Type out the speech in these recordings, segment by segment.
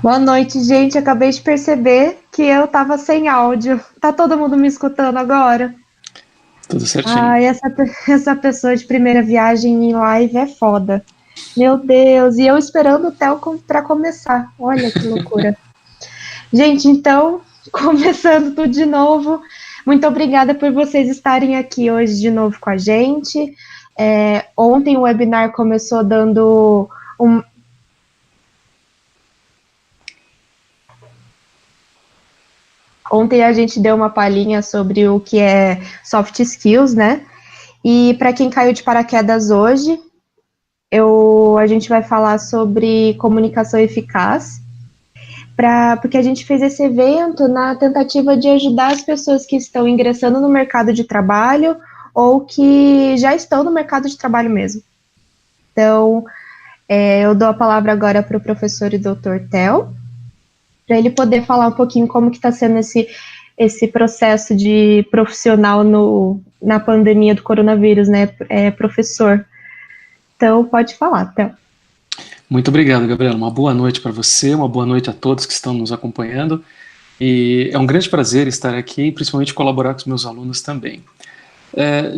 Boa noite, gente. Acabei de perceber que eu tava sem áudio. Tá todo mundo me escutando agora? Tudo certinho. Ai, essa pessoa de primeira viagem em live é foda. Meu Deus, e eu esperando o Theo pra começar. Olha que loucura. Gente, então, começando tudo de novo. Muito obrigada por vocês estarem aqui hoje de novo com a gente. Ontem o webinar começou dando um, Ontem a gente deu uma palhinha sobre o que é soft skills, né? E para quem caiu de paraquedas hoje, a gente vai falar sobre comunicação eficaz, porque a gente fez esse evento na tentativa de ajudar as pessoas que estão ingressando no mercado de trabalho ou que já estão no mercado de trabalho mesmo. Então, eu dou a palavra agora para o professor e doutor Theo, para ele poder falar um pouquinho como que está sendo esse processo de profissional na pandemia do coronavírus, né, professor? Então, pode falar, Theo. Muito obrigado, Gabriela. Uma boa noite para você, uma boa noite a todos que estão nos acompanhando. E é um grande prazer estar aqui e principalmente colaborar com os meus alunos também.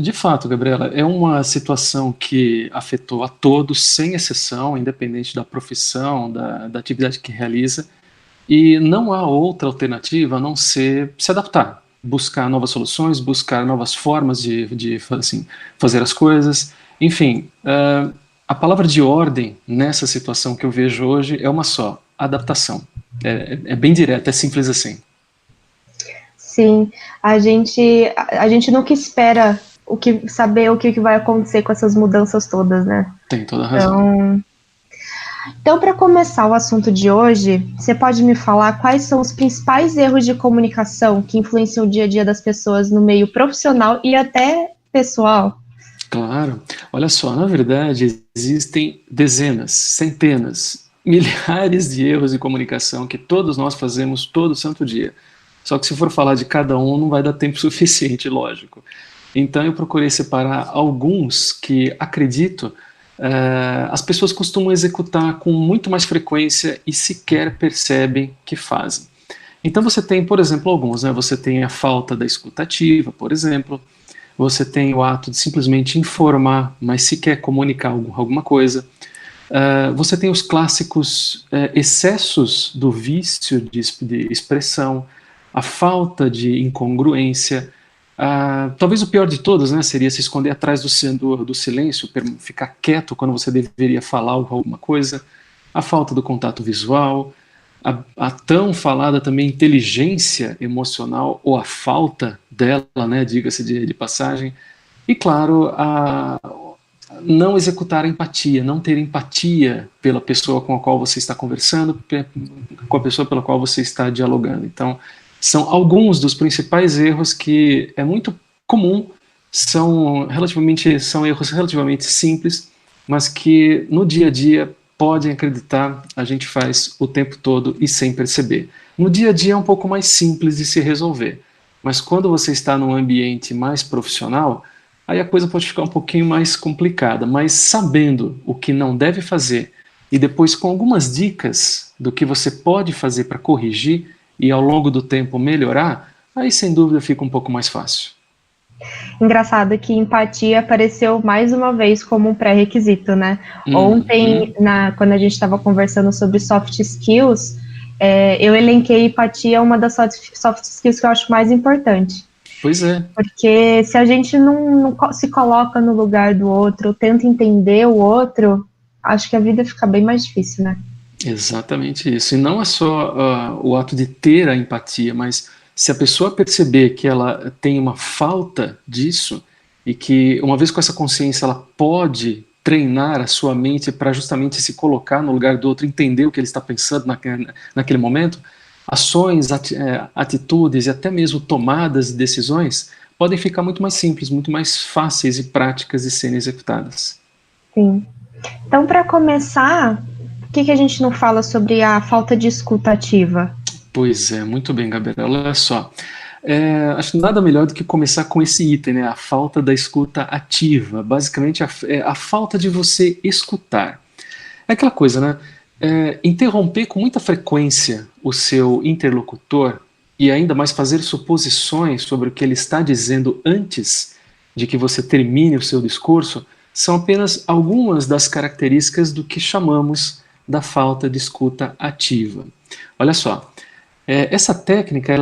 De fato, Gabriela, é uma situação que afetou a todos, sem exceção, independente da profissão, da atividade que realiza, e não há outra alternativa a não ser se adaptar, buscar novas soluções, buscar novas formas de assim, fazer as coisas. Enfim, a palavra de ordem nessa situação que eu vejo hoje é uma só: adaptação. É bem direto, é simples assim. Sim, a gente nunca espera saber o que vai acontecer com essas mudanças todas, né? Tem toda a razão. Então, para começar o assunto de hoje, você pode me falar quais são os principais erros de comunicação que influenciam o dia a dia das pessoas no meio profissional e até pessoal? Claro. Olha só, na verdade, existem dezenas, centenas, milhares de erros de comunicação que todos nós fazemos todo santo dia. Só que se for falar de cada um, não vai dar tempo suficiente, lógico. Então eu procurei separar alguns que, acredito, as pessoas costumam executar com muito mais frequência e sequer percebem que fazem. Então você tem, por exemplo, alguns, né? Você tem a falta da escuta ativa, por exemplo. Você tem o ato de simplesmente informar, mas sequer comunicar alguma coisa. Você tem os clássicos excessos do vício de expressão, a falta de incongruência. Talvez o pior de todos, né, seria se esconder atrás do silêncio, ficar quieto quando você deveria falar alguma coisa, a falta do contato visual, a tão falada também inteligência emocional, ou a falta dela, né, diga-se de passagem, e claro, não executar a empatia, não ter empatia pela pessoa com a qual você está conversando, com a pessoa pela qual você está dialogando. Então, são alguns dos principais erros que é muito comum, são erros relativamente simples, mas que no dia a dia, podem acreditar, a gente faz o tempo todo e sem perceber. No dia a dia é um pouco mais simples de se resolver, mas quando você está num ambiente mais profissional, aí a coisa pode ficar um pouquinho mais complicada, mas sabendo o que não deve fazer e depois com algumas dicas do que você pode fazer para corrigir e ao longo do tempo melhorar, aí sem dúvida fica um pouco mais fácil. Engraçado que empatia apareceu mais uma vez como um pré-requisito, né? Uhum. Ontem, quando a gente estava conversando sobre soft skills, eu elenquei empatia uma das soft skills que eu acho mais importante. Pois é. Porque se a gente não se coloca no lugar do outro, tenta entender o outro, acho que a vida fica bem mais difícil, né? Exatamente isso. E não é só o ato de ter a empatia, mas se a pessoa perceber que ela tem uma falta disso e que, uma vez com essa consciência, ela pode treinar a sua mente para justamente se colocar no lugar do outro, entender o que ele está pensando naquele momento, ações, atitudes e até mesmo tomadas de decisões podem ficar muito mais simples, muito mais fáceis e práticas de serem executadas. Sim. Então, para começar, por que a gente não fala sobre a falta de escuta ativa? Pois é, muito bem, Gabriela. Olha só, acho que nada melhor do que começar com esse item, né? A falta da escuta ativa. Basicamente, a falta de você escutar. É aquela coisa, né? interromper com muita frequência o seu interlocutor e ainda mais fazer suposições sobre o que ele está dizendo antes de que você termine o seu discurso são apenas algumas das características do que chamamos da falta de escuta ativa. Olha só, essa técnica,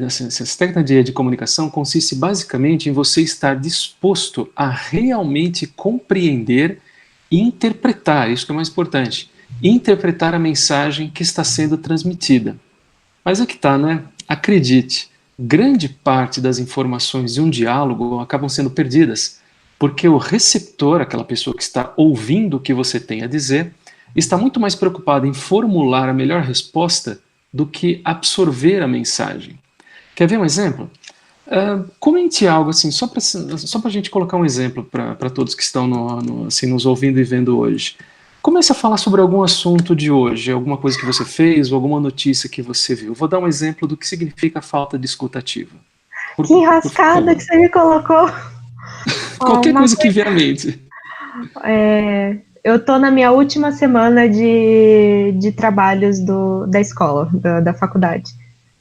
essa técnica de comunicação consiste basicamente em você estar disposto a realmente compreender e interpretar, isso que é o mais importante, interpretar a mensagem que está sendo transmitida. Mas aqui está, né? Acredite, grande parte das informações de um diálogo acabam sendo perdidas, porque o receptor, aquela pessoa que está ouvindo o que você tem a dizer, está muito mais preocupado em formular a melhor resposta do que absorver a mensagem. Quer ver um exemplo? Comente algo assim, só para a gente colocar um exemplo para todos que estão assim, nos ouvindo e vendo hoje. Comece a falar sobre algum assunto de hoje, alguma coisa que você fez ou alguma notícia que você viu. Vou dar um exemplo do que significa a falta de escuta ativa. Que enrascada que você me colocou. Qualquer coisa que vier à mente. Eu estou na minha última semana de trabalhos da escola, da faculdade.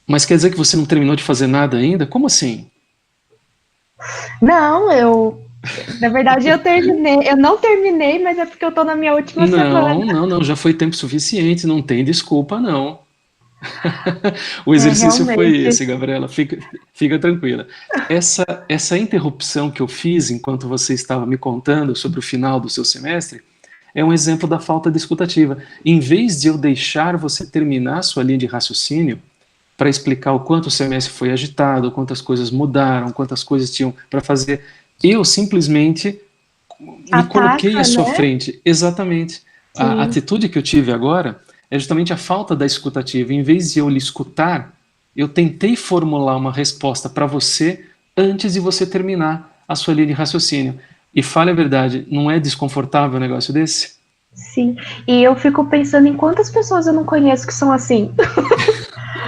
Mas quer dizer que você não terminou de fazer nada ainda? Como assim? Não, na verdade eu terminei. Eu não terminei, mas é porque eu estou na minha última semana. Não, já foi tempo suficiente, não tem desculpa, não. O exercício foi esse, Gabriela, fica tranquila. Essa interrupção que eu fiz enquanto você estava me contando sobre o final do seu semestre é um exemplo da falta de escutativa. Em vez de eu deixar você terminar sua linha de raciocínio para explicar o quanto o semestre foi agitado, quantas coisas mudaram, quantas coisas tinham para fazer, eu simplesmente me coloquei à sua frente. Exatamente. A atitude que eu tive agora é justamente a falta da escutativa. Em vez de eu lhe escutar, eu tentei formular uma resposta para você antes de você terminar a sua linha de raciocínio. E fale a verdade, não é desconfortável um negócio desse? Sim, e eu fico pensando em quantas pessoas eu não conheço que são assim.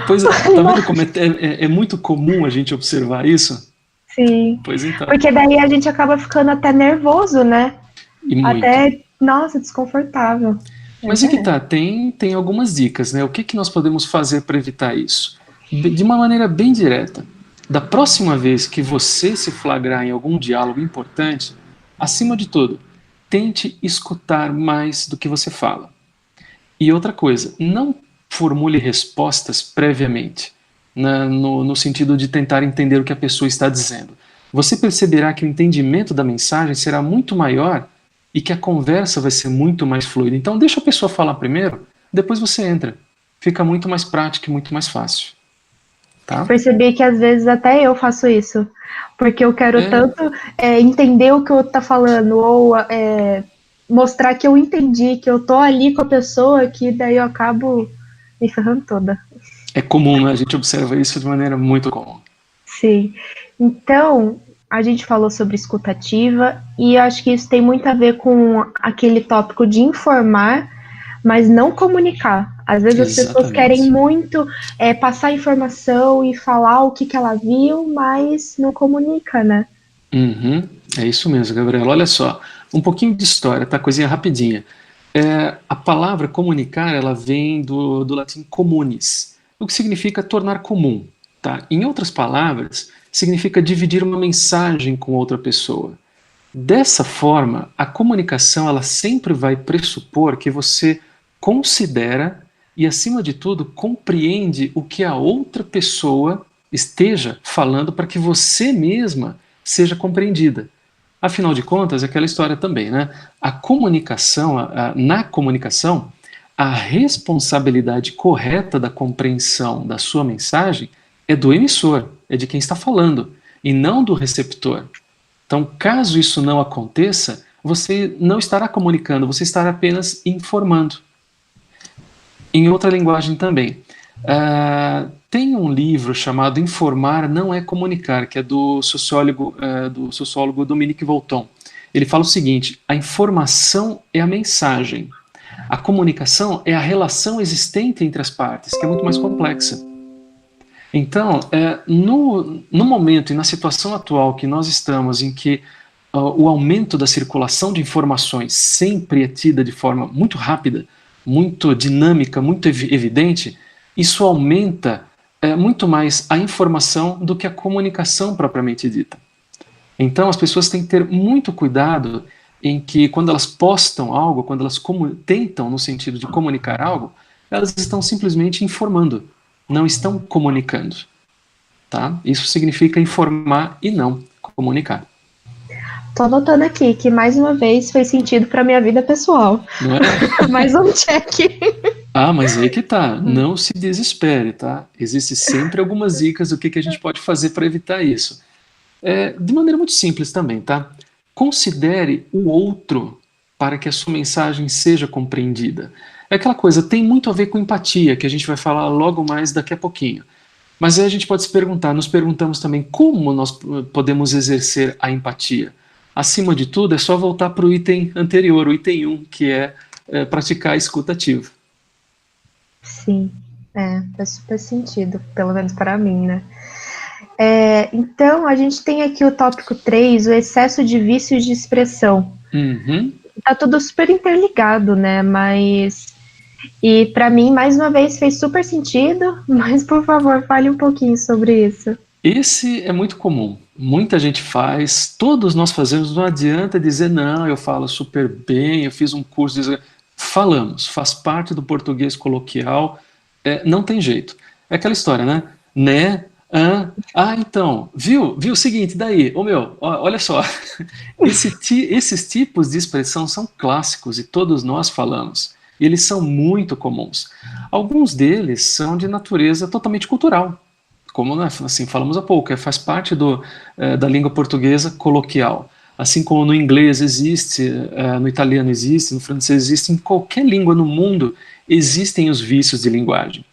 Pois é, tá vendo como é muito comum a gente observar isso? Sim, pois então. Porque daí a gente acaba ficando até nervoso, né? E muito. Até, nossa, desconfortável. Mas é que tá, tem algumas dicas, né? O que nós podemos fazer para evitar isso? De uma maneira bem direta. Da próxima vez que você se flagrar em algum diálogo importante, acima de tudo, tente escutar mais do que você fala. E outra coisa, não formule respostas previamente, no sentido de tentar entender o que a pessoa está dizendo. Você perceberá que o entendimento da mensagem será muito maior e que a conversa vai ser muito mais fluida. Então deixa a pessoa falar primeiro, depois você entra. Fica muito mais prático e muito mais fácil. Tá? Percebi que às vezes até eu faço isso, porque eu quero tanto entender o que o outro tá falando, ou mostrar que eu entendi, que eu tô ali com a pessoa, que daí eu acabo me ferrando toda. É comum, né? A gente observa isso de maneira muito comum. Sim. Então, a gente falou sobre escutativa, e acho que isso tem muito a ver com aquele tópico de informar, mas não comunicar. Às vezes as pessoas querem muito passar informação e falar o que ela viu, mas não comunica, né? Uhum, é isso mesmo, Gabriela. Olha só, um pouquinho de história, tá? Coisinha rapidinha. A palavra comunicar, ela vem do latim communis, o que significa tornar comum. Tá? Em outras palavras, significa dividir uma mensagem com outra pessoa. Dessa forma, a comunicação ela sempre vai pressupor que você considera e, acima de tudo, compreende o que a outra pessoa esteja falando para que você mesma seja compreendida. Afinal de contas, é aquela história também, né? A comunicação, na comunicação, a responsabilidade correta da compreensão da sua mensagem é do emissor, é de quem está falando, e não do receptor. Então, caso isso não aconteça, você não estará comunicando, você estará apenas informando. Em outra linguagem também. Tem um livro chamado Informar Não é Comunicar, que é do sociólogo Dominique Volton. Ele fala o seguinte: a informação é a mensagem. A comunicação é a relação existente entre as partes, que é muito mais complexa. Então, no momento e na situação atual que nós estamos, em que o aumento da circulação de informações sempre é tida de forma muito rápida, muito dinâmica, muito evidente, isso aumenta muito mais a informação do que a comunicação propriamente dita. Então as pessoas têm que ter muito cuidado em que quando elas postam algo, quando elas tentam no sentido de comunicar algo, elas estão simplesmente informando, não estão comunicando. Tá? Isso significa informar e não comunicar. Tô anotando aqui que mais uma vez fez sentido para minha vida pessoal. Não é? Mais um check. Ah, mas aí que tá, não se desespere, tá? Existem sempre algumas dicas do que a gente pode fazer para evitar isso. De maneira muito simples também, tá? Considere o outro para que a sua mensagem seja compreendida. É aquela coisa, tem muito a ver com empatia, que a gente vai falar logo mais daqui a pouquinho. Mas aí a gente pode se perguntar, nos perguntamos também como nós podemos exercer a empatia. Acima de tudo, é só voltar para o item anterior, o item 1, que é praticar a escuta ativa. Sim, faz super sentido, pelo menos para mim, né? Então, a gente tem aqui o tópico 3, o excesso de vícios de expressão. Uhum. Tá tudo super interligado, né? E para mim, mais uma vez, fez super sentido, mas por favor, fale um pouquinho sobre isso. Esse é muito comum. Muita gente faz, todos nós fazemos, não adianta dizer não, eu falo super bem, eu fiz um curso de... Falamos, faz parte do português coloquial, não tem jeito. É aquela história, né? Né? Então, viu o seguinte, daí, olha só, esses tipos de expressão são clássicos e todos nós falamos, e eles são muito comuns. Alguns deles são de natureza totalmente cultural, como assim falamos há pouco, faz parte da língua portuguesa coloquial. Assim como no inglês existe, no italiano existe, no francês existe, em qualquer língua no mundo existem os vícios de linguagem.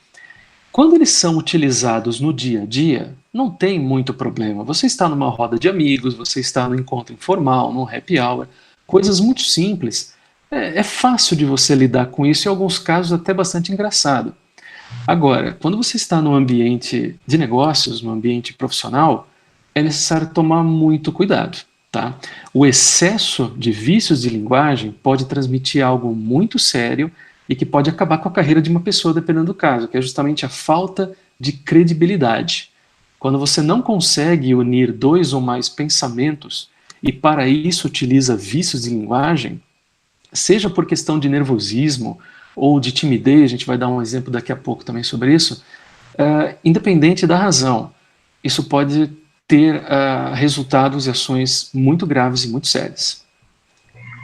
Quando eles são utilizados no dia a dia, não tem muito problema. Você está numa roda de amigos, você está no encontro informal, num happy hour, coisas muito simples. É fácil de você lidar com isso, em alguns casos até bastante engraçado. Agora, quando você está num ambiente de negócios, num ambiente profissional, é necessário tomar muito cuidado. Tá? O excesso de vícios de linguagem pode transmitir algo muito sério e que pode acabar com a carreira de uma pessoa, dependendo do caso, que é justamente a falta de credibilidade. Quando você não consegue unir dois ou mais pensamentos e para isso utiliza vícios de linguagem, seja por questão de nervosismo ou de timidez, a gente vai dar um exemplo daqui a pouco também sobre isso, independente da razão, isso pode ter resultados e ações muito graves e muito sérias.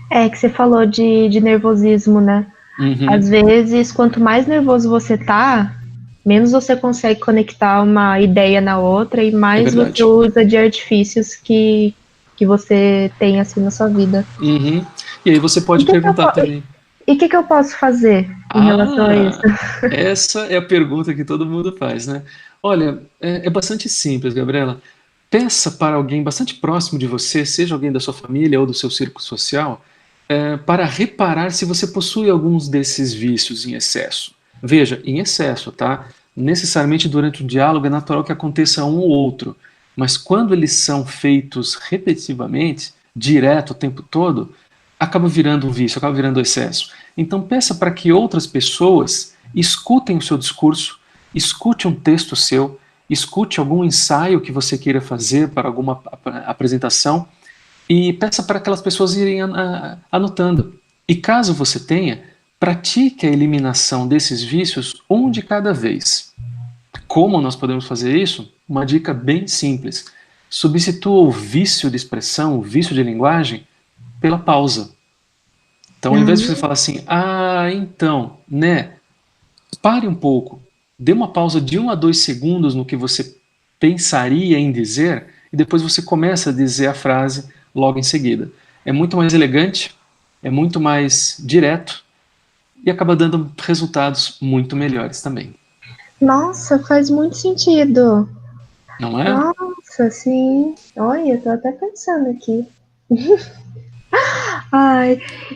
Que você falou de nervosismo, né? Uhum. Às vezes, quanto mais nervoso você tá, menos você consegue conectar uma ideia na outra e mais você usa de artifícios que você tem assim na sua vida. Uhum. E aí você pode perguntar também. E o que eu posso fazer em relação a isso? Essa é a pergunta que todo mundo faz, né? Olha, é bastante simples, Gabriela. Peça para alguém bastante próximo de você, seja alguém da sua família ou do seu círculo social, para reparar se você possui alguns desses vícios em excesso. Veja, em excesso, tá? Necessariamente durante o diálogo é natural que aconteça um ou outro, mas quando eles são feitos repetitivamente, direto o tempo todo, acaba virando um vício, acaba virando excesso. Então peça para que outras pessoas escutem o seu discurso, escute um texto seu, escute algum ensaio que você queira fazer para alguma apresentação e peça para aquelas pessoas irem anotando. E caso você tenha, pratique a eliminação desses vícios um de cada vez. Como nós podemos fazer isso? Uma dica bem simples. Substitua o vício de expressão, o vício de linguagem, pela pausa. Então, ao invés de você falar assim, então, né? Pare um pouco, dê uma pausa de 1 a 2 segundos no que você pensaria em dizer e depois você começa a dizer a frase logo em seguida. É muito mais elegante, é muito mais direto e acaba dando resultados muito melhores também. Nossa, faz muito sentido. Não é? Nossa, sim. Olha, eu tô até pensando aqui.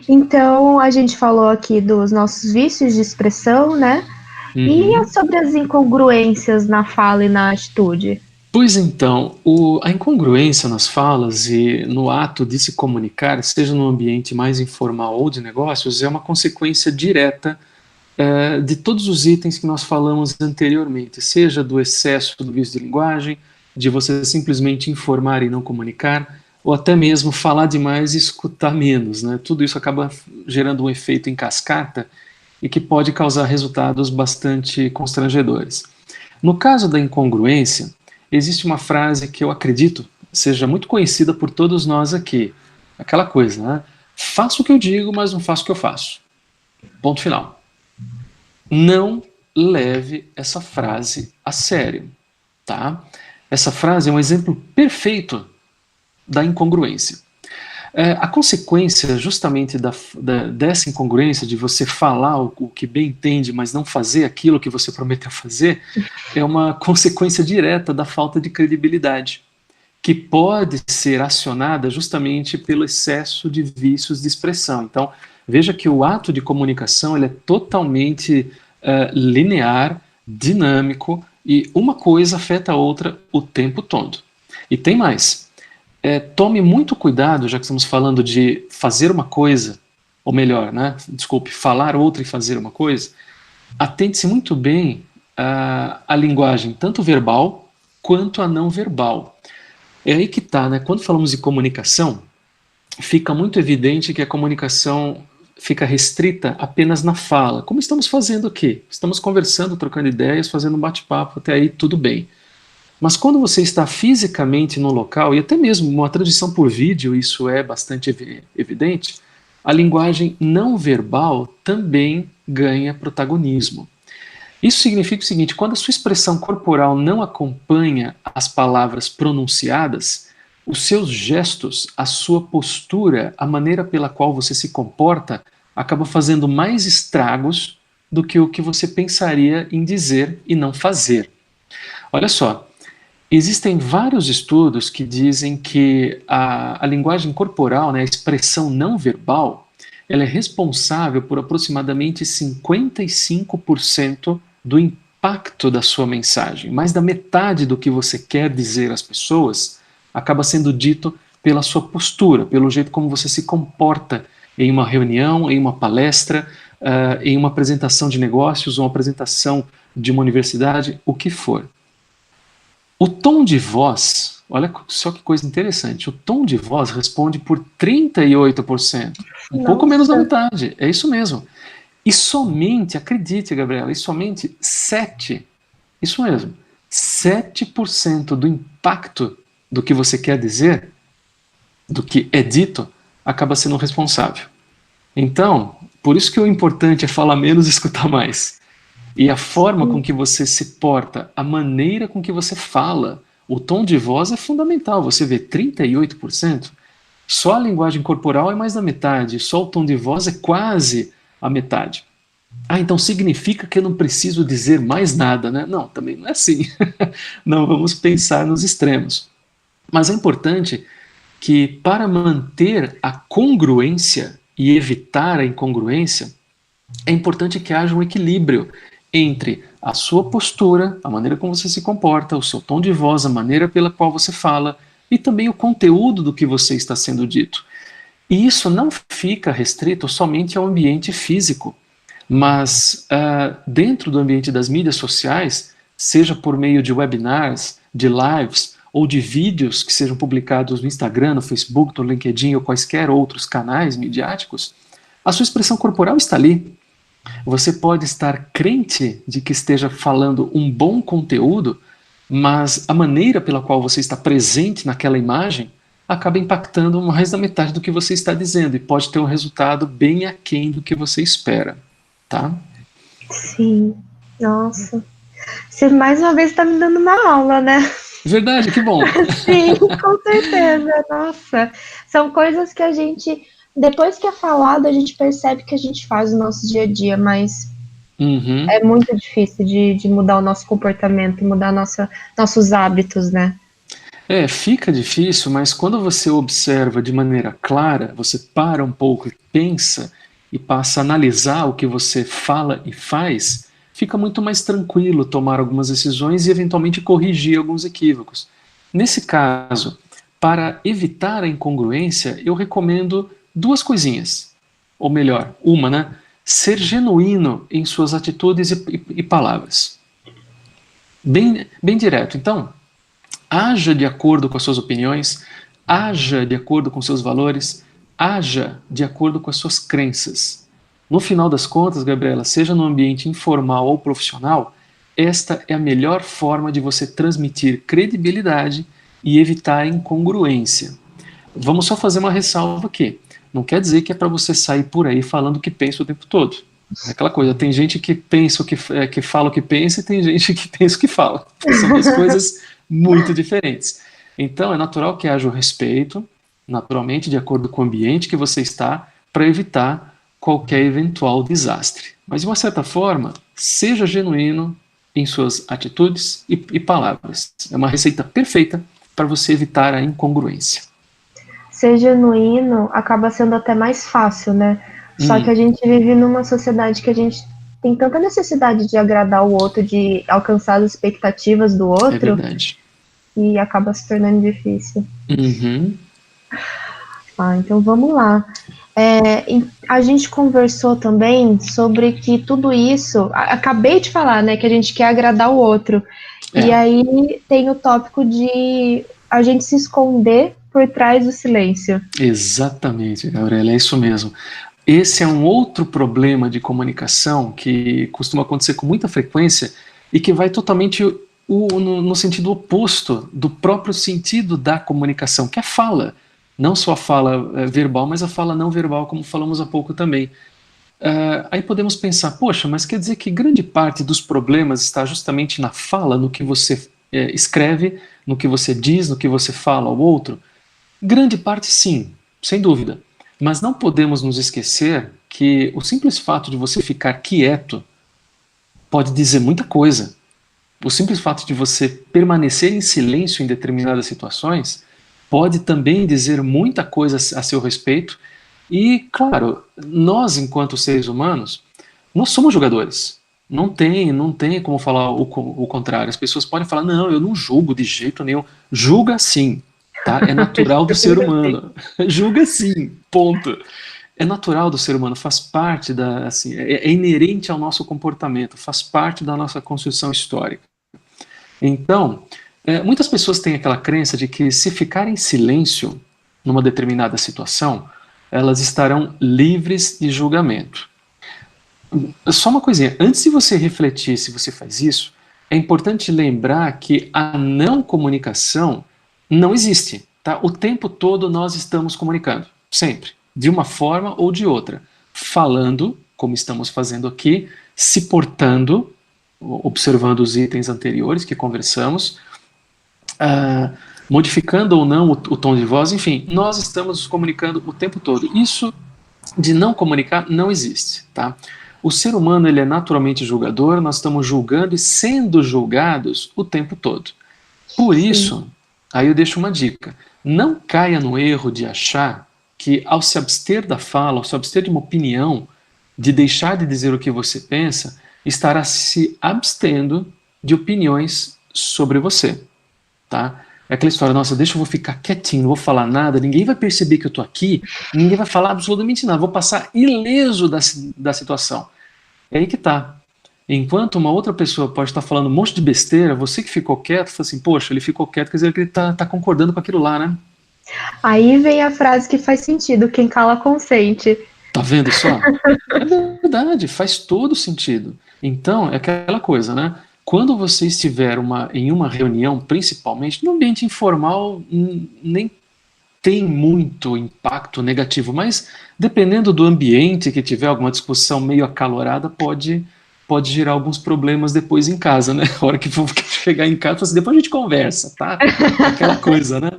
Então a gente falou aqui dos nossos vícios de expressão, né? Uhum. E sobre as incongruências na fala e na atitude? Pois então, a incongruência nas falas e no ato de se comunicar, seja no ambiente mais informal ou de negócios, é uma consequência direta de todos os itens que nós falamos anteriormente, seja do excesso do vício de linguagem, de você simplesmente informar e não comunicar, ou até mesmo falar demais e escutar menos, né? Tudo isso acaba gerando um efeito em cascata e que pode causar resultados bastante constrangedores. No caso da incongruência, existe uma frase que eu acredito seja muito conhecida por todos nós aqui. Aquela coisa, né? Faço o que eu digo, mas não faço o que eu faço. Ponto final. Não leve essa frase a sério, tá? Essa frase é um exemplo perfeito da incongruência. A consequência justamente dessa incongruência, de você falar o que bem entende, mas não fazer aquilo que você prometeu fazer, é uma consequência direta da falta de credibilidade, que pode ser acionada justamente pelo excesso de vícios de expressão. Então, veja que o ato de comunicação ele é totalmente linear, dinâmico, e uma coisa afeta a outra o tempo todo. E tem mais. Tome muito cuidado, já que estamos falando de fazer uma coisa, ou melhor, né, desculpe, falar outra e fazer uma coisa, atente-se muito bem à linguagem, tanto verbal quanto a não verbal. É aí que está, né? Quando falamos de comunicação, fica muito evidente que a comunicação fica restrita apenas na fala, como estamos fazendo aqui. Estamos conversando, trocando ideias, fazendo um bate-papo, até aí tudo bem. Mas quando você está fisicamente no local, e até mesmo uma transmissão por vídeo, isso é bastante evidente, a linguagem não verbal também ganha protagonismo. Isso significa o seguinte: quando a sua expressão corporal não acompanha as palavras pronunciadas, os seus gestos, a sua postura, a maneira pela qual você se comporta, acaba fazendo mais estragos do que o que você pensaria em dizer e não fazer. Olha só, existem vários estudos que dizem que a linguagem corporal, né, a expressão não verbal, ela é responsável por aproximadamente 55% do impacto da sua mensagem. Mais da metade do que você quer dizer às pessoas acaba sendo dito pela sua postura, pelo jeito como você se comporta em uma reunião, em uma palestra, em uma apresentação de negócios, ou uma apresentação de uma universidade, o que for. O tom de voz, olha só que coisa interessante, o tom de voz responde por 38%, um pouco menos da metade, é isso mesmo. E somente, acredite, Gabriela, e somente 7% do impacto do que você quer dizer, do que é dito, acaba sendo responsável. Então, por isso que o importante é falar menos e escutar mais. E a forma com que você se porta, a maneira com que você fala, o tom de voz é fundamental. Você vê 38%, só a linguagem corporal é mais da metade, só o tom de voz é quase a metade. Então significa que eu não preciso dizer mais nada, né? Não, também não é assim. Não vamos pensar nos extremos. Mas é importante que, para manter a congruência e evitar a incongruência, é importante que haja um equilíbrio entre a sua postura, a maneira como você se comporta, o seu tom de voz, a maneira pela qual você fala e também o conteúdo do que você está sendo dito. E isso não fica restrito somente ao ambiente físico, mas dentro do ambiente das mídias sociais, seja por meio de webinars, de lives ou de vídeos que sejam publicados no Instagram, no Facebook, no LinkedIn ou quaisquer outros canais midiáticos, a sua expressão corporal está ali. Você pode estar crente de que esteja falando um bom conteúdo, mas a maneira pela qual você está presente naquela imagem acaba impactando mais da metade do que você está dizendo e pode ter um resultado bem aquém do que você espera, tá? Sim, nossa. Você mais uma vez está me dando uma aula, né? Verdade, que bom. Sim, com certeza. Nossa, são coisas que a gente, depois que é falado, a gente percebe que a gente faz no nosso dia a dia, mas é muito difícil de mudar o nosso comportamento, mudar nossos hábitos, né? Fica difícil, mas quando você observa de maneira clara, você para um pouco e pensa e passa a analisar o que você fala e faz, fica muito mais tranquilo tomar algumas decisões e eventualmente corrigir alguns equívocos. Nesse caso, para evitar a incongruência, eu recomendo duas coisinhas. Ou melhor, uma, né? ser genuíno em suas atitudes e palavras. Bem direto. Então, haja de acordo com as suas opiniões, haja de acordo com seus valores, haja de acordo com as suas crenças. No final das contas, Gabriela, seja no ambiente informal ou profissional, esta é a melhor forma de você transmitir credibilidade e evitar incongruência. Vamos só fazer uma ressalva aqui. Não quer dizer que é para você sair por aí falando o que pensa o tempo todo. É aquela coisa, tem gente que pensa que fala o que pensa e tem gente que pensa o que fala. São duas coisas muito diferentes. Então, é natural que haja o respeito, naturalmente, de acordo com o ambiente que você está, para evitar qualquer eventual desastre. Mas, de uma certa forma, seja genuíno em suas atitudes e palavras. É uma receita perfeita para você evitar a incongruência. Ser genuíno acaba sendo até mais fácil, né? Só que a gente vive numa sociedade que a gente tem tanta necessidade de agradar o outro, de alcançar as expectativas do outro, é verdade. E acaba se tornando difícil. Uhum. Então vamos lá. A gente conversou também sobre que tudo isso, acabei de falar, né, que a gente quer agradar o outro. E aí tem o tópico de a gente se esconder por trás do silêncio. Exatamente, Gabriela, é isso mesmo. Esse é um outro problema de comunicação que costuma acontecer com muita frequência e que vai totalmente no sentido oposto do próprio sentido da comunicação, que é a fala. Não só a fala verbal, mas a fala não verbal, como falamos há pouco também. Aí podemos pensar, poxa, mas quer dizer que grande parte dos problemas está justamente na fala, no que você escreve, no que você diz, no que você fala ao outro? Grande parte sim, sem dúvida. Mas não podemos nos esquecer que o simples fato de você ficar quieto pode dizer muita coisa. O simples fato de você permanecer em silêncio em determinadas situações pode também dizer muita coisa a seu respeito. E, claro, nós, enquanto seres humanos, nós somos julgadores. Não tem como falar o contrário. As pessoas podem falar, não, eu não julgo de jeito nenhum. Julga sim. Tá? É natural do ser humano. Julga sim, ponto. É natural do ser humano, faz parte é inerente ao nosso comportamento, faz parte da nossa construção histórica. Então, muitas pessoas têm aquela crença de que se ficar em silêncio numa determinada situação, elas estarão livres de julgamento. Só uma coisinha, antes de você refletir se você faz isso, é importante lembrar que a não comunicação não existe, tá? O tempo todo nós estamos comunicando, sempre, de uma forma ou de outra, falando, como estamos fazendo aqui, se portando, observando os itens anteriores que conversamos, modificando ou não o tom de voz, enfim, nós estamos nos comunicando o tempo todo. Isso de não comunicar não existe, tá? O ser humano ele é naturalmente julgador, nós estamos julgando e sendo julgados o tempo todo. Por isso, aí eu deixo uma dica. Não caia no erro de achar que ao se abster da fala, ao se abster de uma opinião, de deixar de dizer o que você pensa, estará se abstendo de opiniões sobre você. Tá? É aquela história, nossa, deixa eu vou ficar quietinho, não vou falar nada, ninguém vai perceber que eu estou aqui, ninguém vai falar absolutamente nada, vou passar ileso da situação. É aí que tá. Enquanto uma outra pessoa pode estar falando um monte de besteira, você que ficou quieto, fala assim, poxa, ele ficou quieto, quer dizer que ele tá concordando com aquilo lá, né? Aí vem a frase que faz sentido, quem cala consente. Tá vendo só? É verdade, faz todo sentido. Então, é aquela coisa, né? Quando você estiver em uma reunião, principalmente, no ambiente informal, nem tem muito impacto negativo, mas dependendo do ambiente que tiver alguma discussão meio acalorada, pode gerar alguns problemas depois em casa, né? A hora que for chegar em casa, assim, depois a gente conversa, tá? Aquela coisa, né?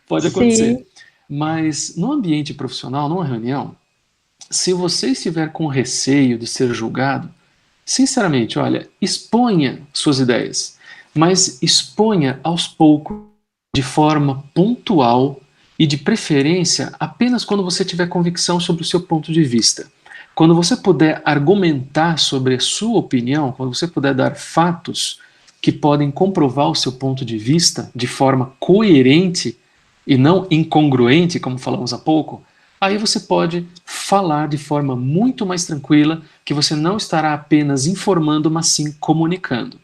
Pode acontecer. Sim. Mas no ambiente profissional, numa reunião, se você estiver com receio de ser julgado, sinceramente, olha, exponha suas ideias, mas exponha aos poucos, de forma pontual e de preferência apenas quando você tiver convicção sobre o seu ponto de vista. Quando você puder argumentar sobre a sua opinião, quando você puder dar fatos que podem comprovar o seu ponto de vista de forma coerente e não incongruente, como falamos há pouco, aí você pode falar de forma muito mais tranquila, que você não estará apenas informando, mas sim comunicando.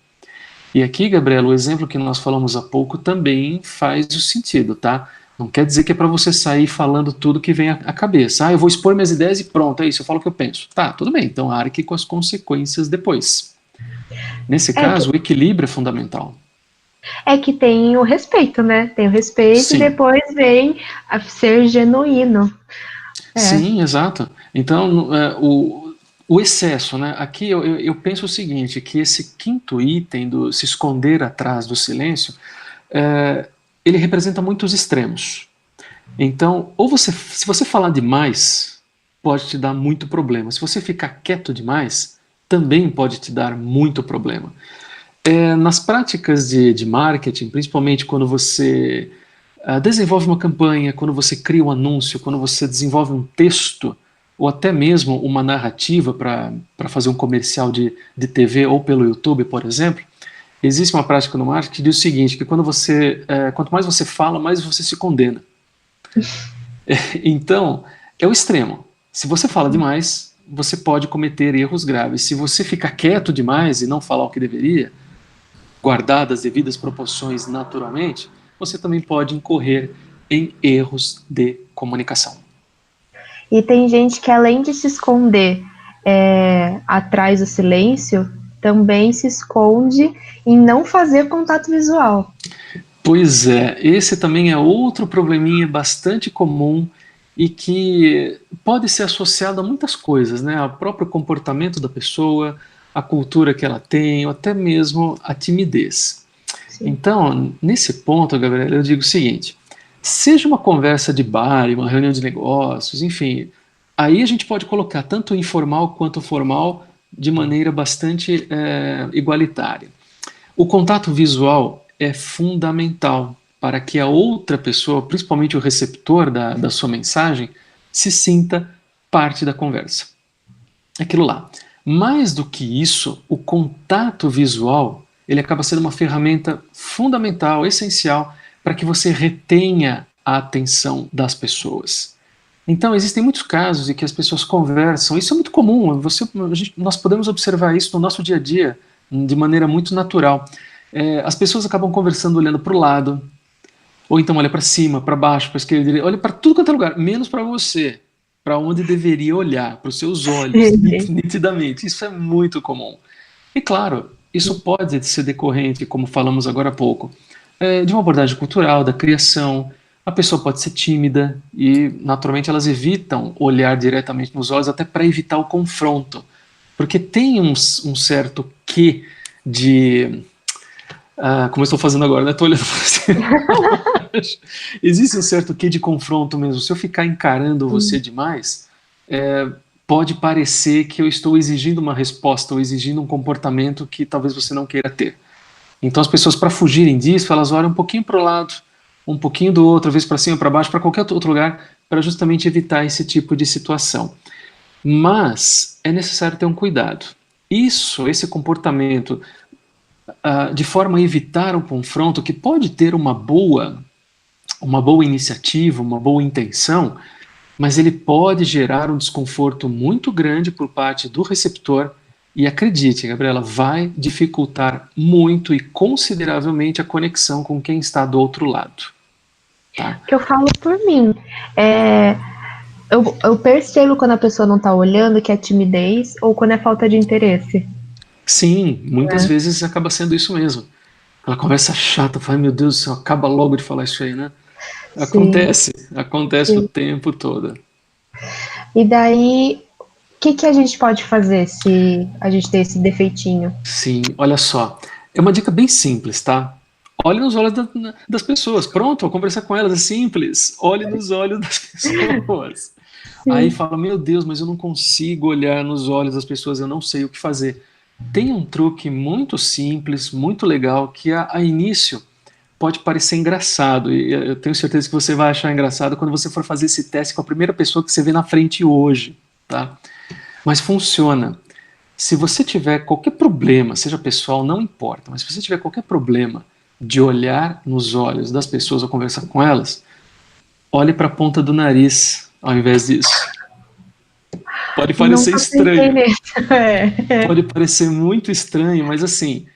E aqui, Gabriela, o exemplo que nós falamos há pouco também faz o sentido, tá? Não quer dizer que é para você sair falando tudo que vem à cabeça. Ah, eu vou expor minhas ideias e pronto, é isso, eu falo o que eu penso. Tá, tudo bem, então arque com as consequências depois. Nesse É que, caso, o equilíbrio é fundamental. é que tem o respeito, né? Tem o respeito e Sim, depois vem a ser genuíno. É. sim, exato. Então, o excesso, né? Aqui eu penso o seguinte, que esse quinto item do se esconder atrás do silêncio, ele representa muitos extremos. Então, ou você, se você falar demais, pode te dar muito problema. Se você ficar quieto demais, também pode te dar muito problema. Nas práticas de marketing, principalmente quando você desenvolve uma campanha, quando você cria um anúncio, quando você desenvolve um texto, ou até mesmo uma narrativa para fazer um comercial de TV ou pelo YouTube, por exemplo, existe uma prática no marketing que diz o seguinte, que quanto mais você fala, mais você se condena. Então, é o extremo. Se você fala demais, você pode cometer erros graves. Se você ficar quieto demais e não falar o que deveria, guardadas as devidas proporções naturalmente, você também pode incorrer em erros de comunicação. E tem gente que, além de se esconder atrás do silêncio, também se esconde em não fazer contato visual. Pois é, esse também é outro probleminha bastante comum e que pode ser associado a muitas coisas, né? Ao próprio comportamento da pessoa, a cultura que ela tem, ou até mesmo a timidez. Sim. Então, nesse ponto, Gabriela, eu digo o seguinte: seja uma conversa de bar, uma reunião de negócios, enfim, aí a gente pode colocar tanto informal quanto formal de maneira bastante igualitária. O contato visual é fundamental para que a outra pessoa, principalmente o receptor da sua mensagem, se sinta parte da conversa. Aquilo lá. Mais do que isso, o contato visual, ele acaba sendo uma ferramenta fundamental, essencial, para que você retenha a atenção das pessoas. Então, existem muitos casos em que as pessoas conversam, isso é muito comum, nós podemos observar isso no nosso dia a dia, de maneira muito natural. As pessoas acabam conversando olhando para o lado, ou então olha para cima, para baixo, para a esquerda, direita, olha para tudo quanto é lugar, menos para você, para onde deveria olhar, para os seus olhos, nitidamente. Isso é muito comum. E claro, isso pode ser decorrente, como falamos agora há pouco, de uma abordagem cultural, da criação. A pessoa pode ser tímida e, naturalmente, elas evitam olhar diretamente nos olhos, até para evitar o confronto. Porque tem um certo quê de... como eu estou fazendo agora, né? Estou olhando para você. Existe um certo quê de confronto mesmo. Se eu ficar encarando você demais, pode parecer que eu estou exigindo uma resposta ou exigindo um comportamento que talvez você não queira ter. Então as pessoas, para fugirem disso, elas olham um pouquinho para o lado, um pouquinho do outro, às vezes para cima, para baixo, para qualquer outro lugar, para justamente evitar esse tipo de situação. Mas é necessário ter um cuidado. Esse comportamento, de forma a evitar um confronto que pode ter uma boa iniciativa, uma boa intenção, mas ele pode gerar um desconforto muito grande por parte do receptor e acredite, Gabriela, vai dificultar muito e consideravelmente a conexão com quem está do outro lado. Tá? Que eu falo por mim. Eu percebo quando a pessoa não está olhando que é timidez ou quando é falta de interesse. Sim, muitas vezes acaba sendo isso mesmo. Aquela conversa chata, fala, meu Deus do céu, acaba logo de falar isso aí, né? Acontece Sim. o tempo todo. E daí, o que a gente pode fazer se a gente tem esse defeitinho? Sim, olha só, é uma dica bem simples, tá? Olhe nos olhos das pessoas. Pronto, vou conversar com elas, é simples. Olhe nos olhos das pessoas. Aí fala, meu Deus, mas eu não consigo olhar nos olhos das pessoas, eu não sei o que fazer. Tem um truque muito simples, muito legal, que a início pode parecer engraçado, e eu tenho certeza que você vai achar engraçado quando você for fazer esse teste com a primeira pessoa que você vê na frente hoje, tá? Mas funciona. Se você tiver qualquer problema, seja pessoal, não importa, mas se você tiver qualquer problema de olhar nos olhos das pessoas ou conversar com elas, olhe para a ponta do nariz ao invés disso. Pode parecer Nunca pensei estranho, nisso. pode parecer muito estranho, mas assim,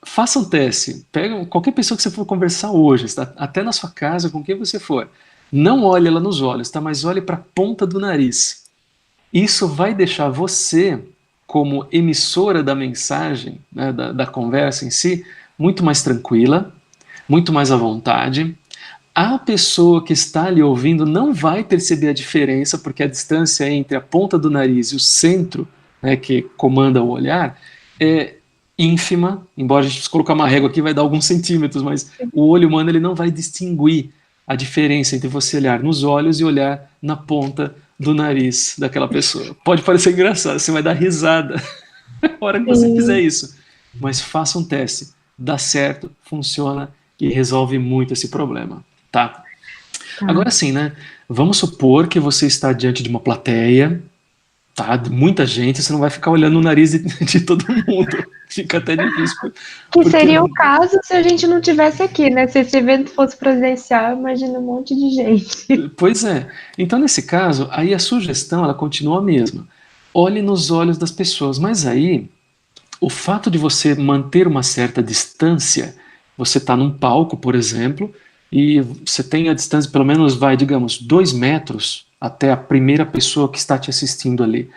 faça um teste. Pega qualquer pessoa que você for conversar hoje, tá? Até na sua casa, com quem você for. Não olhe ela nos olhos, tá? Mas olhe para a ponta do nariz. Isso vai deixar você, como emissora da mensagem, né, da conversa em si, muito mais tranquila, muito mais à vontade. A pessoa que está ali ouvindo não vai perceber a diferença, porque a distância entre a ponta do nariz e o centro, né, que comanda o olhar, é ínfima, embora a gente colocar uma régua aqui vai dar alguns centímetros, mas o olho humano ele não vai distinguir a diferença entre você olhar nos olhos e olhar na ponta do nariz daquela pessoa. Pode parecer engraçado, você vai dar risada na hora que você fizer Sim. isso, mas faça um teste, dá certo, funciona e resolve muito esse problema, tá? Tá. Agora sim, né? Vamos supor que você está diante de uma plateia, tá? De muita gente, você não vai ficar olhando o nariz de todo mundo. Fica até difícil, Que porque seria o caso se a gente não tivesse aqui, né? Se esse evento fosse presencial, imagina um monte de gente. pois é. Então, nesse caso, aí a sugestão ela continua a mesma. Olhe nos olhos das pessoas, mas aí o fato de você manter uma certa distância, você está num palco, por exemplo, e você tem a distância, pelo menos vai, digamos, 2 metros até a primeira pessoa que está te assistindo ali.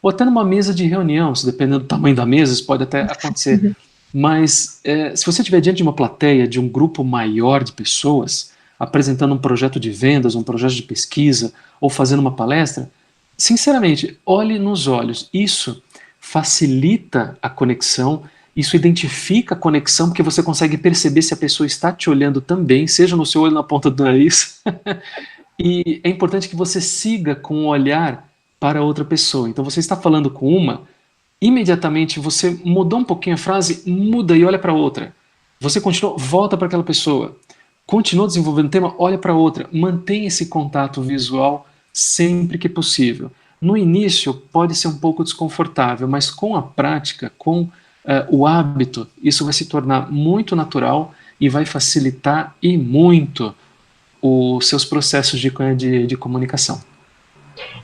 Ou até numa mesa de reunião, se dependendo do tamanho da mesa, isso pode até acontecer. Mas se você estiver diante de uma plateia, de um grupo maior de pessoas, apresentando um projeto de vendas, um projeto de pesquisa, ou fazendo uma palestra, sinceramente, olhe nos olhos. Isso facilita a conexão, isso identifica a conexão, porque você consegue perceber se a pessoa está te olhando também, seja no seu olho na ponta do nariz. E é importante que você siga com o olhar para outra pessoa. Então você está falando com uma, imediatamente você mudou um pouquinho a frase, muda e olha para outra. Você continua, volta para aquela pessoa. Continua desenvolvendo o tema, olha para outra. Mantenha esse contato visual sempre que possível. No início pode ser um pouco desconfortável, mas com a prática, com o hábito, isso vai se tornar muito natural e vai facilitar e muito os seus processos de comunicação.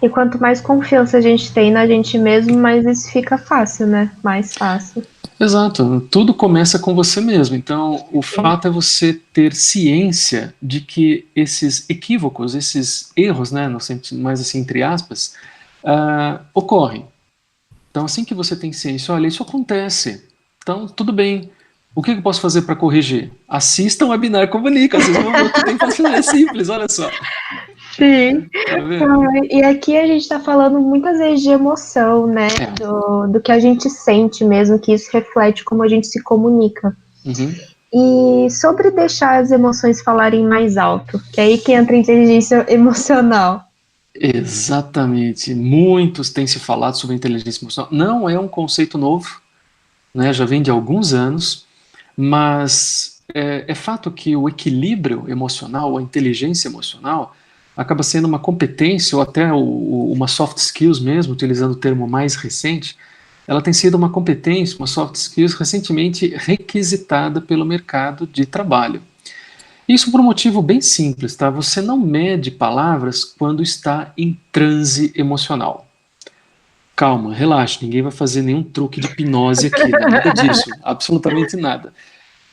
E quanto mais confiança a gente tem na gente mesmo, mais isso fica fácil, né? Mais fácil. Exato, tudo começa com você mesmo. Então, o fato é você ter ciência de que esses equívocos, esses erros, né, no sentido mais assim entre aspas, ocorrem. Então, assim que você tem ciência, olha, isso acontece. Então, tudo bem. O que eu posso fazer para corrigir? Assista um webinar Comunica. Vocês vão ver o que tem que fazer. É simples, olha só. Sim. Tá vendo? E aqui a gente está falando muitas vezes de emoção, né? É. Do que a gente sente mesmo, que isso reflete como a gente se comunica. Uhum. E sobre deixar as emoções falarem mais alto, que é aí que entra a inteligência emocional. Exatamente. Muitos têm se falado sobre inteligência emocional. Não é um conceito novo, né? Já vem de alguns anos, mas é fato que o equilíbrio emocional, a inteligência emocional, acaba sendo uma competência ou até uma soft skills mesmo, utilizando o termo mais recente, ela tem sido uma competência, uma soft skills recentemente requisitada pelo mercado de trabalho. Isso por um motivo bem simples, tá? Você não mede palavras quando está em transe emocional. Calma, relaxa, ninguém vai fazer nenhum truque de hipnose aqui, né? Nada disso, absolutamente nada.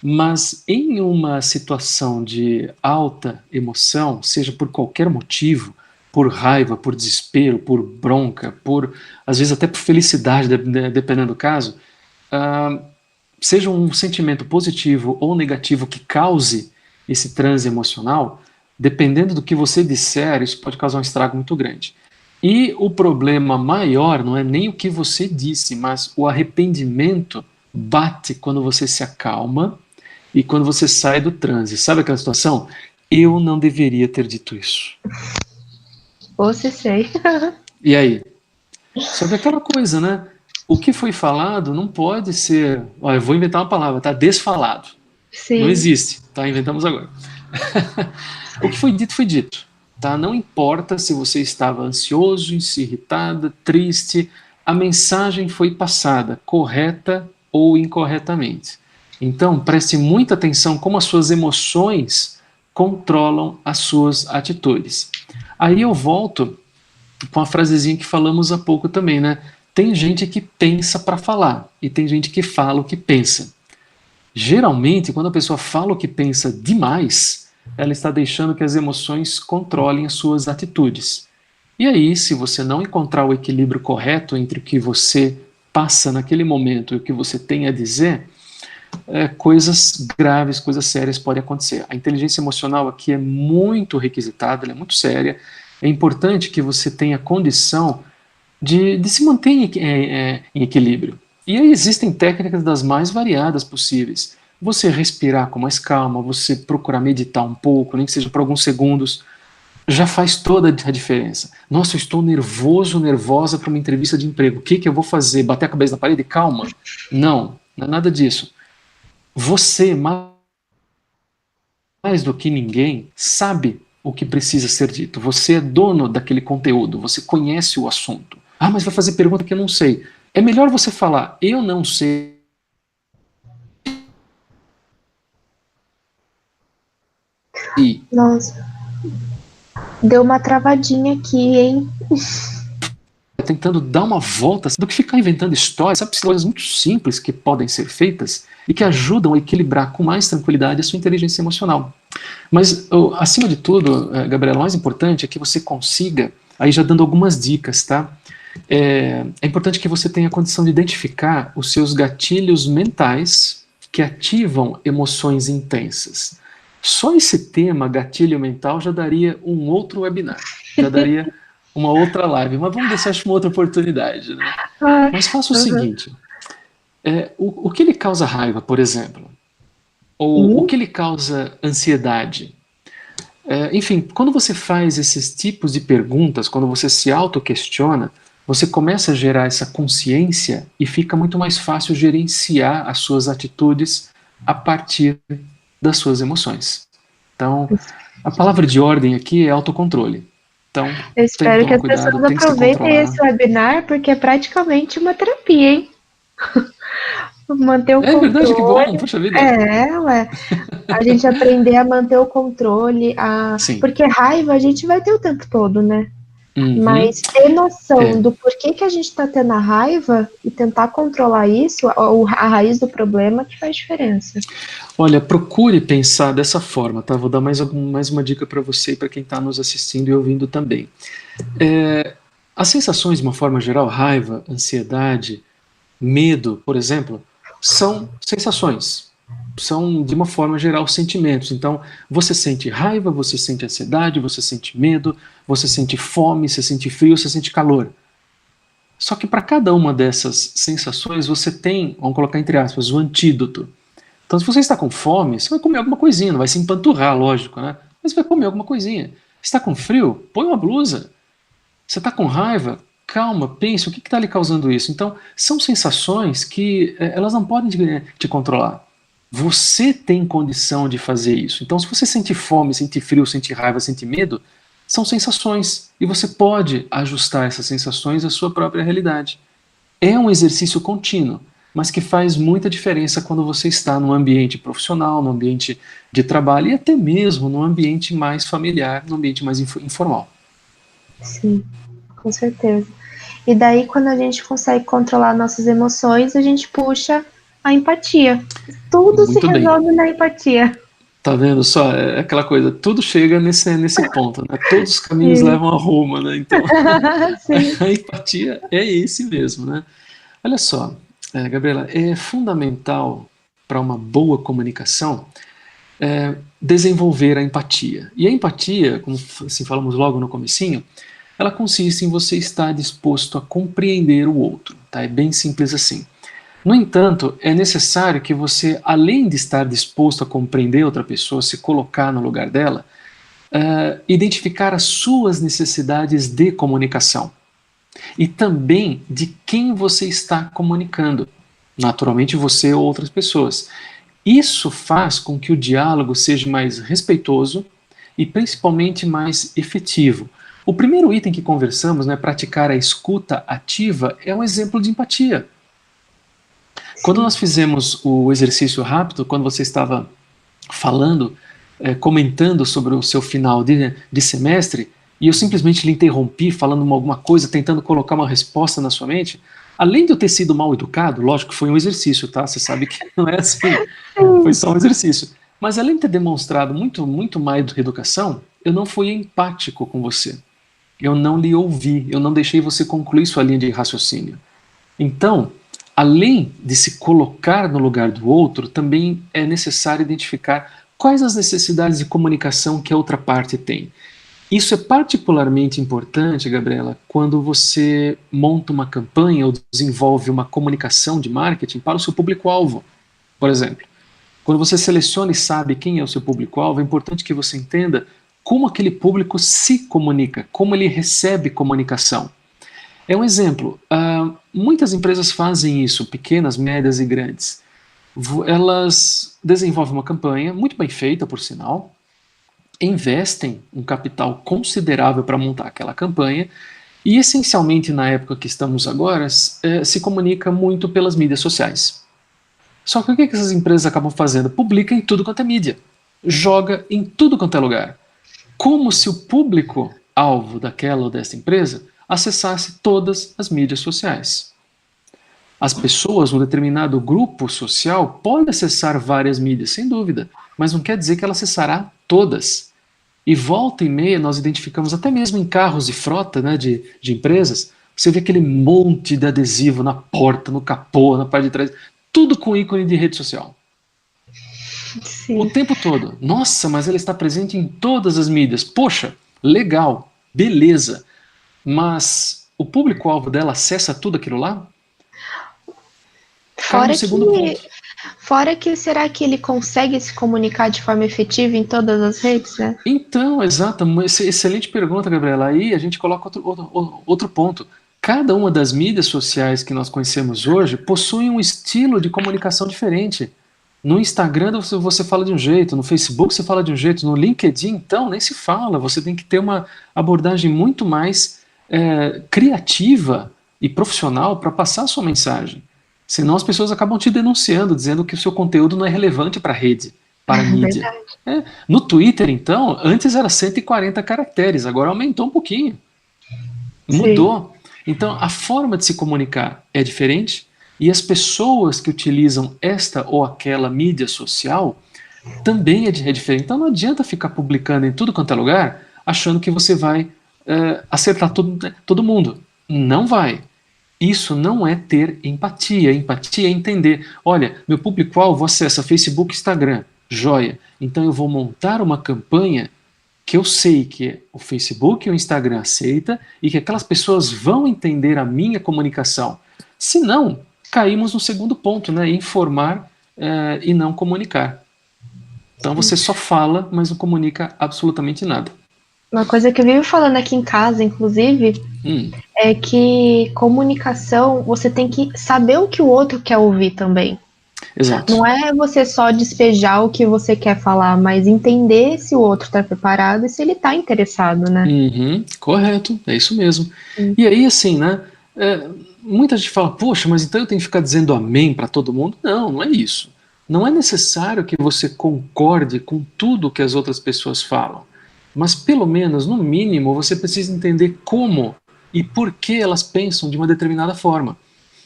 Mas em uma situação de alta emoção, seja por qualquer motivo, por raiva, por desespero, por bronca, por às vezes até por felicidade, dependendo do caso, seja um sentimento positivo ou negativo que cause esse transe emocional, dependendo do que você disser, isso pode causar um estrago muito grande. E o problema maior não é nem o que você disse, mas o arrependimento bate quando você se acalma e quando você sai do transe. Sabe aquela situação? Eu não deveria ter dito isso. Ou se sei. E aí? Só que aquela coisa, né? O que foi falado não pode ser. Olha, eu vou inventar uma palavra, tá? Desfalado. Não Sim. existe, tá? Inventamos agora. O que foi dito, tá? Não importa se você estava ansioso, irritada, triste, a mensagem foi passada, correta ou incorretamente. Então, preste muita atenção como as suas emoções controlam as suas atitudes. Aí eu volto com a frasezinha que falamos há pouco também, né? Tem gente que pensa para falar e tem gente que fala o que pensa. Geralmente, quando a pessoa fala o que pensa demais, ela está deixando que as emoções controlem as suas atitudes. E aí, se você não encontrar o equilíbrio correto entre o que você passa naquele momento e o que você tem a dizer, coisas graves, coisas sérias podem acontecer. A inteligência emocional aqui é muito requisitada, ela é muito séria. É importante que você tenha condição de se manter em equilíbrio. E aí existem técnicas das mais variadas possíveis. Você respirar com mais calma, você procurar meditar um pouco, nem que seja por alguns segundos, já faz toda a diferença. Nossa, eu estou nervoso, nervosa para uma entrevista de emprego. O que eu vou fazer? Bater a cabeça na parede? Calma. Não, não é nada disso. Você, mais do que ninguém, sabe o que precisa ser dito. Você é dono daquele conteúdo, você conhece o assunto. Ah, mas vai fazer pergunta que eu não sei. É melhor você falar, eu não sei. Nossa, deu uma travadinha aqui, hein? Tentando dar uma volta, do que ficar inventando histórias, sabe, coisas muito simples que podem ser feitas e que ajudam a equilibrar com mais tranquilidade a sua inteligência emocional. Mas, acima de tudo, Gabriela, o mais importante é que você consiga, aí já dando algumas dicas, tá? É importante que você tenha a condição de identificar os seus gatilhos mentais que ativam emoções intensas. Só esse tema, gatilho mental, já daria um outro webinar, já daria uma outra live, mas vamos deixar isso uma outra oportunidade, né? Mas faça o seguinte, o que lhe causa raiva, por exemplo? Ou o que lhe causa ansiedade? Enfim, quando você faz esses tipos de perguntas, quando você se auto-questiona, você começa a gerar essa consciência e fica muito mais fácil gerenciar as suas atitudes a partir das suas emoções. Então, a palavra de ordem aqui é autocontrole. Então, eu espero que as cuidado, pessoas aproveitem esse webinar, porque é praticamente uma terapia, hein? Manter o controle. É verdade, que bom, poxa vida. Ué. A gente aprender a manter o controle, porque raiva a gente vai ter o tempo todo, né? Uhum. Mas ter noção do porquê que a gente está tendo a raiva e tentar controlar isso, a raiz do problema, que faz diferença. Olha, procure pensar dessa forma, tá? Vou dar mais uma dica para você e para quem está nos assistindo e ouvindo também. As sensações, de uma forma geral, raiva, ansiedade, medo, por exemplo, são sensações. São, de uma forma geral, sentimentos. Então, você sente raiva, você sente ansiedade, você sente medo, você sente fome, você sente frio, você sente calor. Só que para cada uma dessas sensações, você tem, vamos colocar entre aspas, o antídoto. Então, se você está com fome, você vai comer alguma coisinha, não vai se empanturrar, lógico, né? Mas vai comer alguma coisinha. Está com frio? Põe uma blusa. Você está com raiva? Calma, pense, o que está lhe causando isso? Então, são sensações que elas não podem te controlar. Você tem condição de fazer isso. Então, se você sente fome, sente frio, sente raiva, sente medo, são sensações. E você pode ajustar essas sensações à sua própria realidade. É um exercício contínuo, mas que faz muita diferença quando você está num ambiente profissional, num ambiente de trabalho e até mesmo num ambiente mais familiar, num ambiente mais informal. Sim, com certeza. E daí, quando a gente consegue controlar nossas emoções, a gente puxa a empatia. Tudo muito se resolve na empatia. Tá vendo só? É aquela coisa, tudo chega nesse ponto, né? Todos os caminhos levam a Roma, né? Então, a empatia é esse mesmo, né? Olha só, Gabriela, é fundamental para uma boa comunicação desenvolver a empatia. E a empatia, como assim falamos logo no comecinho, ela consiste em você estar disposto a compreender o outro, tá? É bem simples assim. No entanto, é necessário que você, além de estar disposto a compreender outra pessoa, se colocar no lugar dela, identificar as suas necessidades de comunicação e também de quem você está comunicando, naturalmente você ou outras pessoas. Isso faz com que o diálogo seja mais respeitoso e principalmente mais efetivo. O primeiro item que conversamos, né, praticar a escuta ativa, é um exemplo de empatia. Quando nós fizemos o exercício rápido, quando você estava falando, comentando sobre o seu final de semestre, e eu simplesmente lhe interrompi falando alguma coisa, tentando colocar uma resposta na sua mente, além de eu ter sido mal educado, lógico que foi um exercício, tá? Você sabe que não é assim, foi só um exercício. Mas além de ter demonstrado muito mais educação, eu não fui empático com você. Eu não lhe ouvi, eu não deixei você concluir sua linha de raciocínio. Então, além de se colocar no lugar do outro, também é necessário identificar quais as necessidades de comunicação que a outra parte tem. Isso é particularmente importante, Gabriela, quando você monta uma campanha ou desenvolve uma comunicação de marketing para o seu público-alvo. Por exemplo, quando você seleciona e sabe quem é o seu público-alvo, é importante que você entenda como aquele público se comunica, como ele recebe comunicação. É um exemplo. Muitas empresas fazem isso, pequenas, médias e grandes. Elas desenvolvem uma campanha, muito bem feita, por sinal, investem um capital considerável para montar aquela campanha e, essencialmente, na época que estamos agora, se comunica muito pelas mídias sociais. Só que o que essas empresas acabam fazendo? Publica em tudo quanto é mídia. Joga em tudo quanto é lugar. Como se o público-alvo daquela ou dessa empresa acessasse todas as mídias sociais. As pessoas, um determinado grupo social, pode acessar várias mídias, sem dúvida, mas não quer dizer que ela acessará todas. E volta e meia nós identificamos, até mesmo em carros de frota, né, de empresas, você vê aquele monte de adesivo na porta, no capô, na parte de trás, tudo com ícone de rede social. Sim. O tempo todo. Nossa, mas ela está presente em todas as mídias. Poxa, legal, beleza. Mas o público-alvo dela acessa tudo aquilo lá? Cai no segundo ponto. Fora que, será que ele consegue se comunicar de forma efetiva em todas as redes, né? Então, exato. Excelente pergunta, Gabriela. Aí a gente coloca outro ponto. Cada uma das mídias sociais que nós conhecemos hoje possui um estilo de comunicação diferente. No Instagram você fala de um jeito, no Facebook você fala de um jeito, no LinkedIn, então, nem se fala. Você tem que ter uma abordagem muito mais criativa e profissional para passar a sua mensagem. Senão as pessoas acabam te denunciando, dizendo que o seu conteúdo não é relevante para a rede, para a mídia. No Twitter, então, antes era 140 caracteres, agora aumentou um pouquinho. Mudou. Sim. Então, a forma de se comunicar é diferente e as pessoas que utilizam esta ou aquela mídia social também é diferente. Então, não adianta ficar publicando em tudo quanto é lugar achando que você vai acertar todo mundo. Não vai. Isso não é ter empatia. Empatia é entender. Olha, meu público-alvo acessa Facebook e Instagram. Joia. Então eu vou montar uma campanha que eu sei que o Facebook e o Instagram aceita e que aquelas pessoas vão entender a minha comunicação. Se não, caímos no segundo ponto, né? Informar e não comunicar. Então você só fala, mas não comunica absolutamente nada. Uma coisa que eu vivo falando aqui em casa, inclusive, é que comunicação, você tem que saber o que o outro quer ouvir também. Exato. Não é você só despejar o que você quer falar, mas entender se o outro está preparado e se ele está interessado, né? Correto, é isso mesmo. E aí, assim, né? Muita gente fala, poxa, mas então eu tenho que ficar dizendo amém para todo mundo? Não, não é isso. Não é necessário que você concorde com tudo que as outras pessoas falam. Mas pelo menos, no mínimo, você precisa entender como e por que elas pensam de uma determinada forma.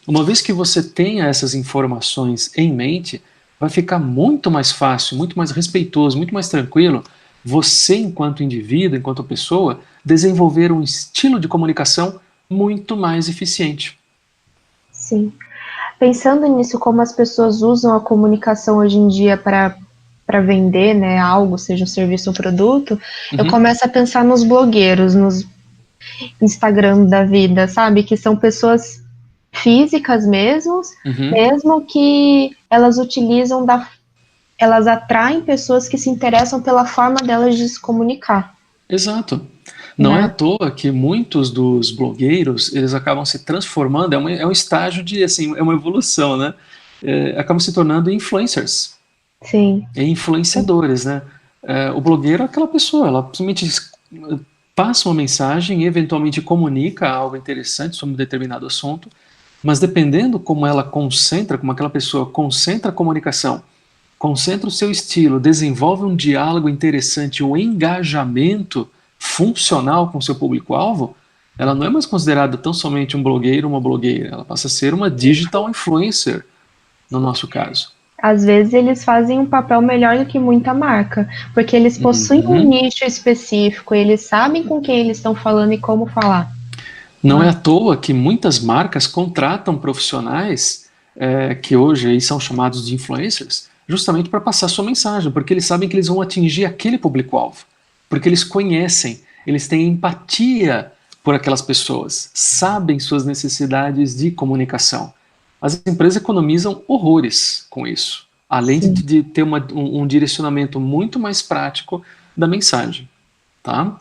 Uma vez que você tenha essas informações em mente, vai ficar muito mais fácil, muito mais respeitoso, muito mais tranquilo você, enquanto indivíduo, enquanto pessoa, desenvolver um estilo de comunicação muito mais eficiente. Sim. Pensando nisso, como as pessoas usam a comunicação hoje em dia para vender, né, algo, seja um serviço ou produto, eu começo a pensar nos blogueiros, nos Instagram da vida, sabe? Que são pessoas físicas mesmo que elas utilizam elas atraem pessoas que se interessam pela forma delas de se comunicar. Exato. Não é à toa que muitos dos blogueiros, eles acabam se transformando, é um estágio de, assim, é uma evolução, né? Acabam se tornando influencers. Sim. Influenciadores, né? O blogueiro é aquela pessoa, ela simplesmente passa uma mensagem e eventualmente comunica algo interessante sobre um determinado assunto, mas dependendo como ela concentra, como aquela pessoa concentra a comunicação, concentra o seu estilo, desenvolve um diálogo interessante, um engajamento funcional com o seu público-alvo, ela não é mais considerada tão somente um blogueiro ou uma blogueira, ela passa a ser uma digital influencer, no nosso caso. Às vezes eles fazem um papel melhor do que muita marca, porque eles possuem um nicho específico, eles sabem com quem eles estão falando e como falar. Não é à toa que muitas marcas contratam profissionais que hoje aí são chamados de influencers, justamente para passar sua mensagem, porque eles sabem que eles vão atingir aquele público-alvo, porque eles conhecem, eles têm empatia por aquelas pessoas, sabem suas necessidades de comunicação. As empresas economizam horrores com isso, além de ter um direcionamento muito mais prático da mensagem. Tá?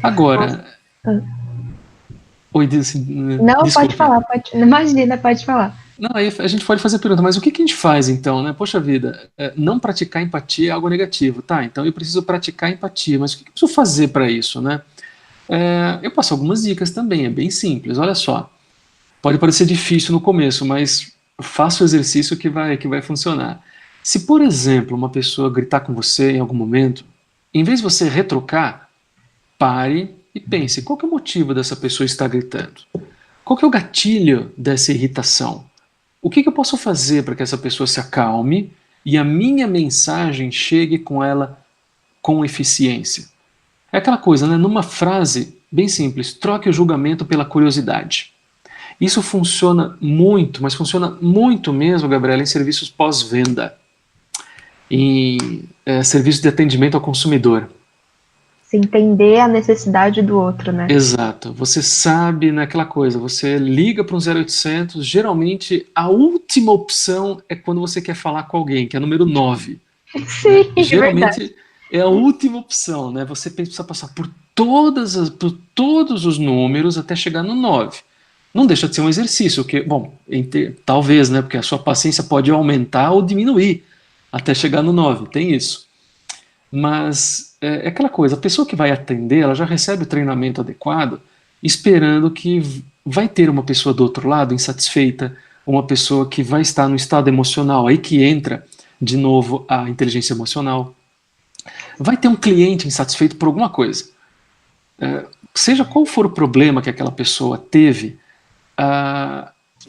Agora... Oi, não, desculpa. Pode falar, imagina, pode falar. Não, aí a gente pode fazer a pergunta, mas o que a gente faz então, né? Poxa vida, não praticar empatia é algo negativo, tá? Então eu preciso praticar empatia, mas o que eu preciso fazer para isso, né? Eu passo algumas dicas também, é bem simples, olha só. Pode parecer difícil no começo, mas faça o exercício que vai funcionar. Se, por exemplo, uma pessoa gritar com você em algum momento, em vez de você retrucar, pare e pense, qual que é o motivo dessa pessoa estar gritando? Qual que é o gatilho dessa irritação? O que eu posso fazer para que essa pessoa se acalme e a minha mensagem chegue com ela com eficiência? É aquela coisa, né? Numa frase bem simples, troque o julgamento pela curiosidade. Isso funciona muito, mas funciona muito mesmo, Gabriela, em serviços pós-venda, em serviços de atendimento ao consumidor. Se entender a necessidade do outro, né? Exato. Você sabe naquela coisa, você liga para um 0800, geralmente a última opção é quando você quer falar com alguém, que é número 9. Sim, né? Geralmente é a última opção, né? Você precisa passar por todos os números até chegar no 9. Não deixa de ser um exercício, que, bom, talvez, né? Porque a sua paciência pode aumentar ou diminuir até chegar no 9, tem isso. Mas é aquela coisa, a pessoa que vai atender, ela já recebe o treinamento adequado, esperando que vai ter uma pessoa do outro lado insatisfeita, uma pessoa que vai estar no estado emocional, aí que entra de novo a inteligência emocional. Vai ter um cliente insatisfeito por alguma coisa. Seja qual for o problema que aquela pessoa teve,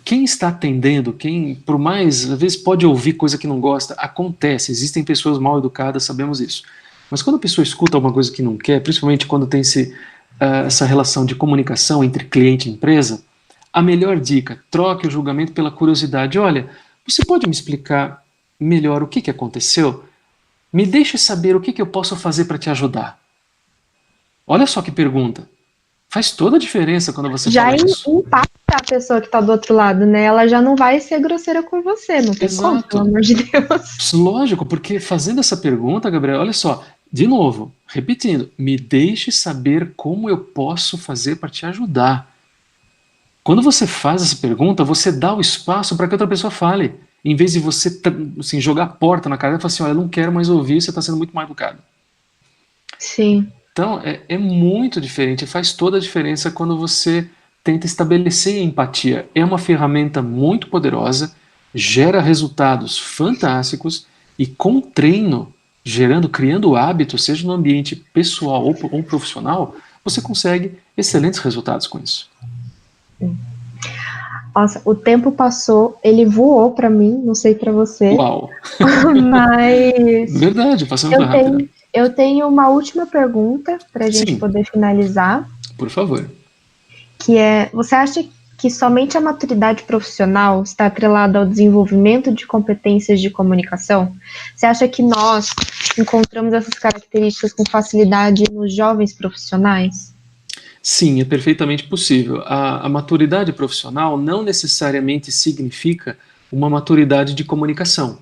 quem está atendendo, quem, por mais, às vezes pode ouvir coisa que não gosta, acontece, existem pessoas mal educadas, sabemos isso. Mas quando a pessoa escuta alguma coisa que não quer, principalmente quando tem essa relação de comunicação entre cliente e empresa, a melhor dica, troque o julgamento pela curiosidade. Olha, você pode me explicar melhor o que aconteceu? Me deixe saber o que eu posso fazer para te ajudar. Olha só que pergunta. Faz toda a diferença quando você fala isso. Já impacta a pessoa que está do outro lado, né? Ela já não vai ser grosseira com você, não tem como, pelo amor de Deus. Lógico, porque fazendo essa pergunta, Gabriel, olha só, de novo, repetindo, me deixe saber como eu posso fazer para te ajudar. Quando você faz essa pergunta, você dá o espaço para que outra pessoa fale. Em vez de você assim, jogar a porta na cara e falar assim, olha, eu não quero mais ouvir, você está sendo muito mal educado. Sim. Então, é muito diferente, faz toda a diferença quando você tenta estabelecer empatia. É uma ferramenta muito poderosa, gera resultados fantásticos e com treino, criando hábitos, seja no ambiente pessoal ou profissional, você consegue excelentes resultados com isso. Nossa, o tempo passou, ele voou para mim, não sei para você. Uau! Mas... Verdade, passando rápido. Eu tenho uma última pergunta para a gente poder finalizar. Por favor. Que é, você acha que somente a maturidade profissional está atrelada ao desenvolvimento de competências de comunicação? Você acha que nós encontramos essas características com facilidade nos jovens profissionais? Sim, é perfeitamente possível. A maturidade profissional não necessariamente significa uma maturidade de comunicação.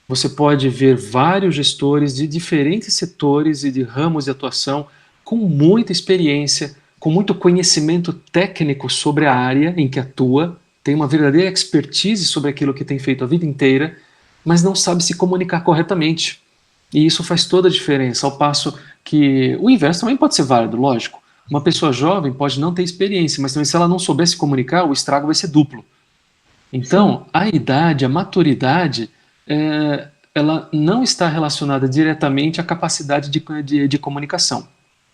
Você pode ver vários gestores de diferentes setores e de ramos de atuação com muita experiência, com muito conhecimento técnico sobre a área em que atua, tem uma verdadeira expertise sobre aquilo que tem feito a vida inteira, mas não sabe se comunicar corretamente. E isso faz toda a diferença, ao passo que o inverso também pode ser válido, lógico. Uma pessoa jovem pode não ter experiência, mas também se ela não souber se comunicar, o estrago vai ser duplo. Então, sim, a idade, a maturidade, ela não está relacionada diretamente à capacidade de comunicação.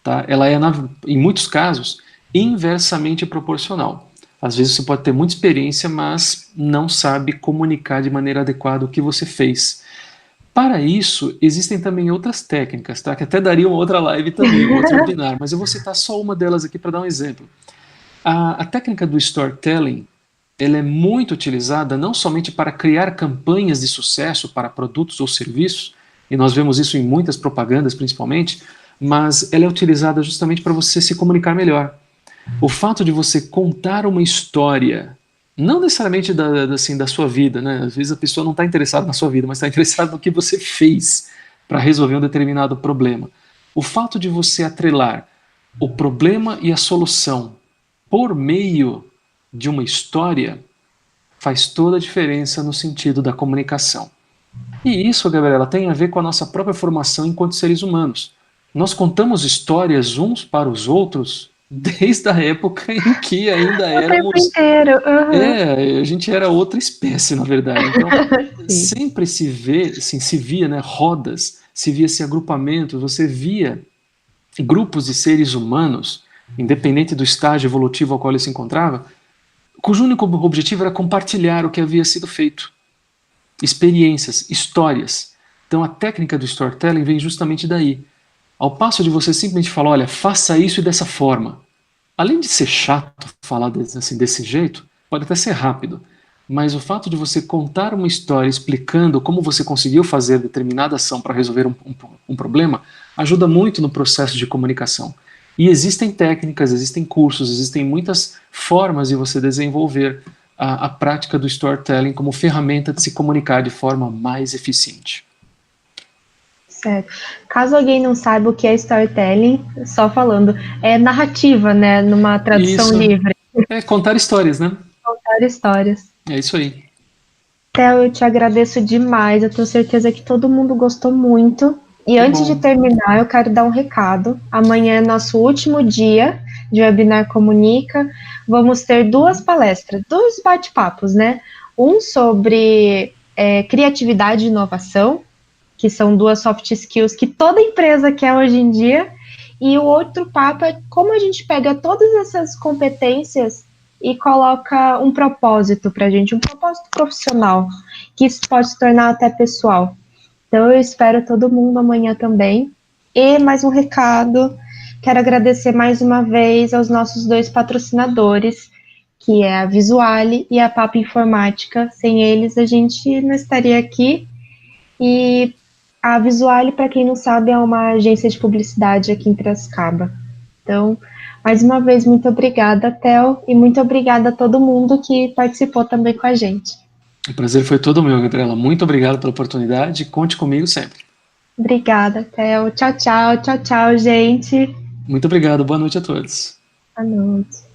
tá? Ela é, em muitos casos, inversamente proporcional. Às vezes você pode ter muita experiência, mas não sabe comunicar de maneira adequada o que você fez. Para isso, existem também outras técnicas, tá? Que até daria uma outra live também, um outro webinar, mas eu vou citar só uma delas aqui para dar um exemplo. A técnica do storytelling, ela é muito utilizada não somente para criar campanhas de sucesso para produtos ou serviços, e nós vemos isso em muitas propagandas principalmente, mas ela é utilizada justamente para você se comunicar melhor. O fato de você contar uma história, não necessariamente assim, da sua vida, né? Às vezes a pessoa não está interessada na sua vida, mas está interessada no que você fez para resolver um determinado problema. O fato de você atrelar o problema e a solução por meio de uma história faz toda a diferença no sentido da comunicação. E isso, Gabriela, tem a ver com a nossa própria formação enquanto seres humanos. Nós contamos histórias uns para os outros desde a época em que ainda O tempo éramos... inteiro. Uhum. A gente era outra espécie, na verdade. Então, sempre se vê, assim, se via, né, rodas, se via-se agrupamentos, você via grupos de seres humanos, independente do estágio evolutivo ao qual ele se encontrava, cujo único objetivo era compartilhar o que havia sido feito. Experiências, histórias. Então a técnica do storytelling vem justamente daí. Ao passo de você simplesmente falar, olha, faça isso e dessa forma. Além de ser chato falar assim, desse jeito, pode até ser rápido, mas o fato de você contar uma história explicando como você conseguiu fazer determinada ação para resolver um problema, ajuda muito no processo de comunicação. E existem técnicas, existem cursos, existem muitas formas de você desenvolver a prática do storytelling como ferramenta de se comunicar de forma mais eficiente. Certo. Caso alguém não saiba o que é storytelling, só falando, é narrativa, né? Numa tradução Isso livre. é contar histórias, né? Contar histórias. É isso aí. Theo, eu te agradeço demais. Eu tenho certeza que todo mundo gostou muito. E Que antes de bom. terminar, eu quero dar um recado. Amanhã é nosso último dia de Webinar Comunica. Vamos ter duas palestras, dois bate-papos, né? Um sobre criatividade e inovação, que são duas soft skills que toda empresa quer hoje em dia. E o outro papo é como a gente pega todas essas competências e coloca um propósito para a gente, um propósito profissional, que isso pode se tornar até pessoal. Então eu espero todo mundo amanhã também. E mais um recado, quero agradecer mais uma vez aos nossos dois patrocinadores, que é a Visuale e a Papo Informática. Sem eles a gente não estaria aqui. E a Visuale, para quem não sabe, é uma agência de publicidade aqui em Piracicaba. Então, mais uma vez, muito obrigada, Theo, e muito obrigada a todo mundo que participou também com a gente. O prazer foi todo meu, Gabriela. Muito obrigado pela oportunidade. Conte comigo sempre. Obrigada, Theo. Tchau, tchau, tchau, tchau, gente. Muito obrigado. Boa noite a todos. Boa noite.